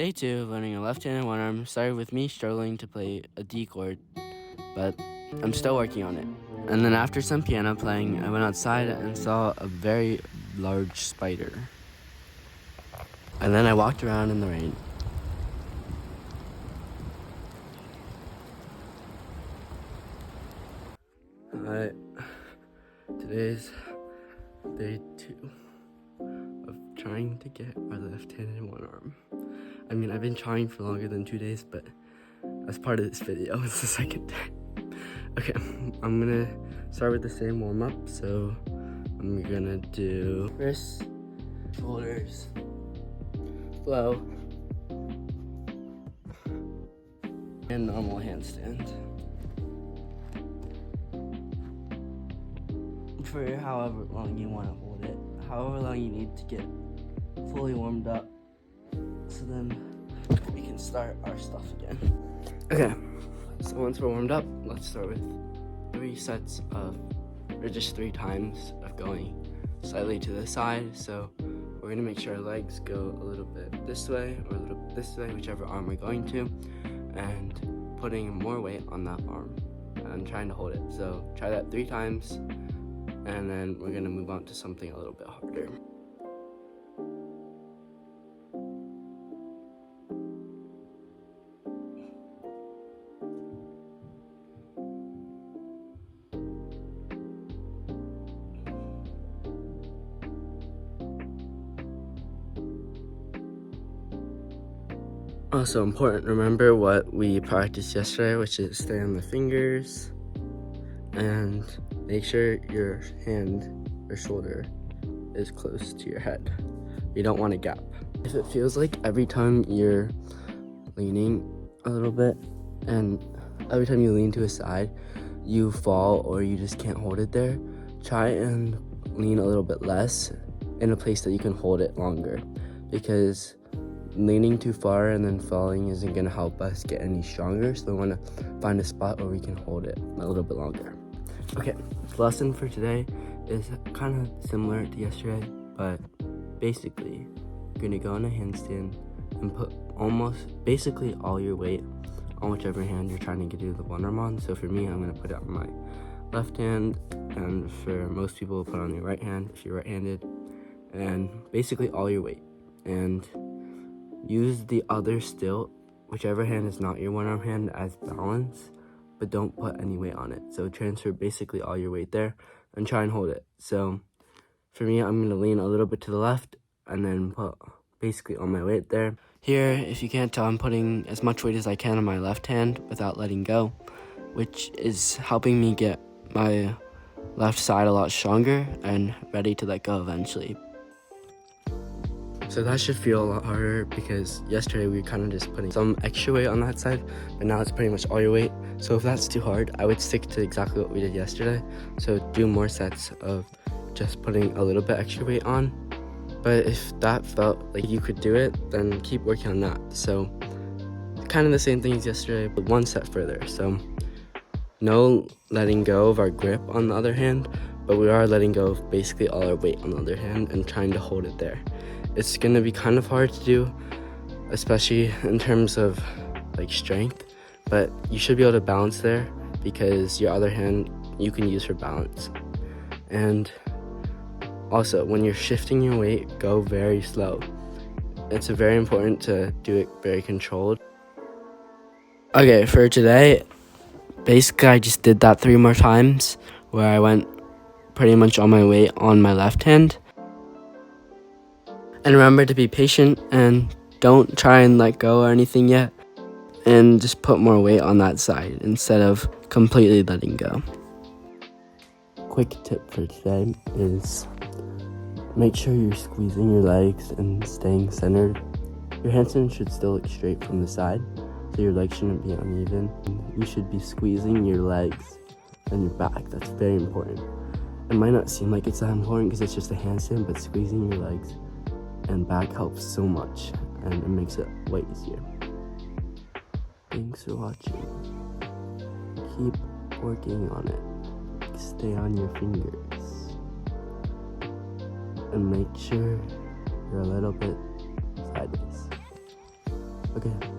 Day 2 of learning a left hand and one arm started with me struggling to play a D chord, but I'm still working on it. And then after some piano playing, I went outside and saw a very large spider. And then I walked around in the rain. Hi, today's day 2 of trying to get my left hand in one arm. I mean, I've been trying for longer than 2 days, but as part of this video, it's the second day. Okay, I'm gonna start with the same warm-up. So I'm gonna do wrists, shoulders, flow, and normal handstand. For however long you want to hold it, however long you need to get fully warmed up, so then we can start our stuff again. Okay, so once we're warmed up, let's start with 3 sets of, or just 3 times of going slightly to the side. So we're gonna make sure our legs go a little bit this way or a little bit this way, whichever arm we're going to, and putting more weight on that arm and trying to hold it. So try that 3 times, and then we're gonna move on to something a little bit harder. Also important, remember what we practiced yesterday, which is stay on the fingers and make sure your hand or shoulder is close to your head. You don't want a gap. If it feels like every time you're leaning a little bit and every time you lean to a side, you fall or you just can't hold it there, try and lean a little bit less in a place that you can hold it longer, because leaning too far and then falling isn't going to help us get any stronger. So we want to find a spot where we can hold it a little bit longer. Okay, the lesson for today is kind of similar to yesterday, but basically you're going to go in a handstand and put almost basically all your weight on whichever hand you're trying to do the one arm on. So for me, I'm going to put it on my left hand, and for most people, put it on your right hand if you're right-handed, and basically all your weight. And use the other stilt, whichever hand is not your one arm hand, as balance, but don't put any weight on it. So transfer basically all your weight there and try and hold it. So for me, I'm going to lean a little bit to the left and then put basically all my weight there. Here, if you can't tell, I'm putting as much weight as I can on my left hand without letting go, which is helping me get my left side a lot stronger and ready to let go eventually. So that should feel a lot harder, because yesterday we were kind of just putting some extra weight on that side, but now it's pretty much all your weight. So if that's too hard, I would stick to exactly what we did yesterday. So do more sets of just putting a little bit extra weight on. But if that felt like you could do it, then keep working on that. So kind of the same thing as yesterday, but 1 set further. So no letting go of our grip on the other hand, but we are letting go of basically all our weight on the other hand and trying to hold it there. It's going to be kind of hard to do, especially in terms of like strength, but you should be able to balance there, because your other hand you can use for balance. And also, when you're shifting your weight, go very slow. It's very important to do it very controlled. Okay, for today, basically I just did that 3 more times, where I went pretty much all my weight on my left hand. And remember to be patient and don't try and let go or anything yet, and just put more weight on that side instead of completely letting go. Quick tip for today is make sure you're squeezing your legs and staying centered. Your handstand should still look straight from the side, so your legs shouldn't be uneven. You should be squeezing your legs and your back. That's very important. It might not seem like it's that important because it's just a handstand, but squeezing your legs and back helps so much, and it makes it way easier. Thanks for watching. Keep working on it. Stay on your fingers. And make sure you're a little bit sideways. Okay.